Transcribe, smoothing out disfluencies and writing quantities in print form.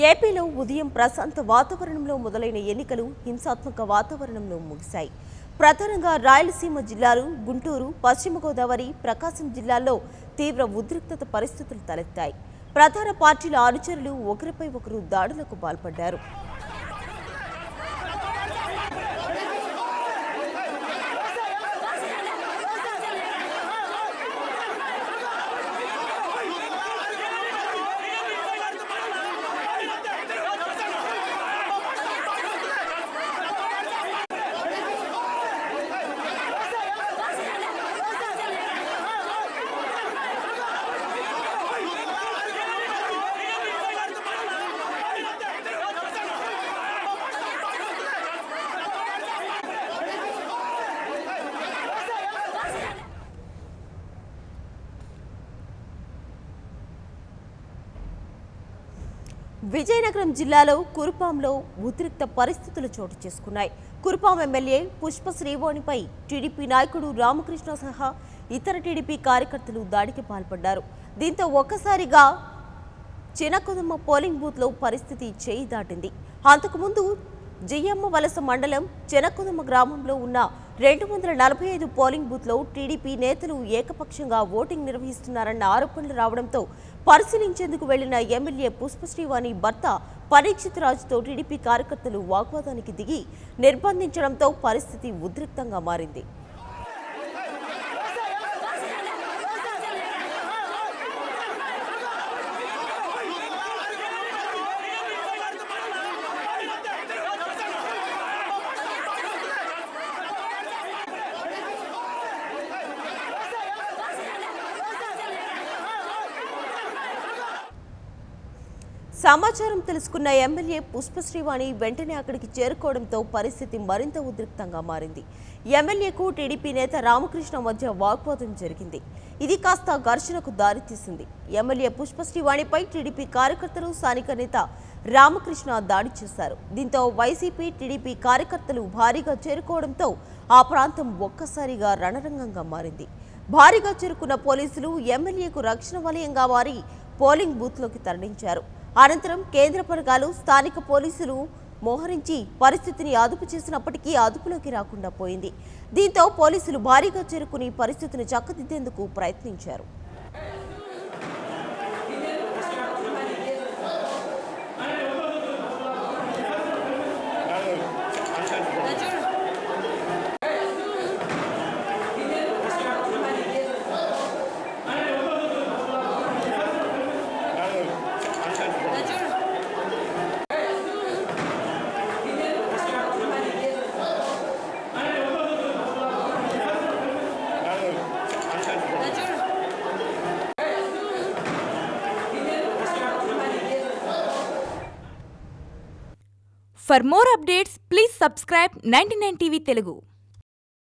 ఏపీలో ఉదయం ప్రశాంత వాతావరణంలో మొదలైన ఎన్నికలు హింసాత్మక వాతావరణంలో ముగిశాయి. ప్రధానంగా రాయలసీమ జిల్లాలు, గుంటూరు, పశ్చిమ గోదావరి, ప్రకాశం జిల్లాల్లో తీవ్ర ఉద్రిక్తత పరిస్థితులు తలెత్తాయి. ప్రధాన పార్టీల అనుచరులు ఒకరిపై ఒకరు దాడులకు పాల్పడ్డారు. విజయనగరం జిల్లాలో కురుపాంలో ఉద్రిక్త పరిస్థితులు చోటు చేసుకున్నాయి. కురుపాం ఎమ్మెల్యే పుష్ప శ్రీవాణిపై టీడీపీ నాయకుడు రామకృష్ణ సహా ఇతర టీడీపీ కార్యకర్తలు దాడికి పాల్పడ్డారు. దీంతో ఒక్కసారిగా చినకొదమ్మ పోలింగ్ బూత్లో పరిస్థితి చేయి దాటింది. అంతకుముందు జియ్యమ్మ వలస మండలం చినకొదమ్మ గ్రామంలో ఉన్న 245 పోలింగ్ బూత్లో టీడీపీ నేతలు ఏకపక్షంగా ఓటింగ్ నిర్వహిస్తున్నారన్న ఆరోపణలు రావడంతో పరిశీలించేందుకు వెళ్లిన ఎమ్మెల్యే పుష్పశ్రీవాణి భర్త పరీక్షిత్ రాజుతో టీడీపీ కార్యకర్తలు వాగ్వాదానికి దిగి నిర్బంధించడంతో పరిస్థితి ఉద్రిక్తంగా మారింది. సమాచారం తెలుసుకున్న ఎమ్మెల్యే పుష్పశ్రీవాణి వెంటనే అక్కడికి చేరుకోవడంతో పరిస్థితి మరింత ఉద్రిక్తంగా మారింది. ఎమ్మెల్యేకు టీడీపీ నేత రామకృష్ణ మధ్య వాగ్వాదం జరిగింది. ఇది కాస్త ఘర్షణకు దారితీసింది. ఎమ్మెల్యే పుష్పశ్రీవాణిపై టీడీపీ కార్యకర్తలు, స్థానిక నేత రామకృష్ణ దాడి చేశారు. దీంతో వైసీపీ, టీడీపీ కార్యకర్తలు భారీగా చేరుకోవడంతో ఆ ప్రాంతం ఒక్కసారిగా రణరంగంగా మారింది. భారీగా చేరుకున్న పోలీసులు ఎమ్మెల్యేకు రక్షణ వలయంగా మారి పోలింగ్ బూత్లోకి తరలించారు. అనంతరం కేంద్ర బలగాలు, స్థానిక పోలీసులు మోహరించి పరిస్థితిని అదుపు చేసినప్పటికీ అదుపులోకి రాకుండా పోయింది. దీంతో పోలీసులు భారీగా చేరుకుని పరిస్థితిని చక్కదిద్దేందుకు ప్రయత్నించారు. For more updates, please subscribe 99 TV Telugu.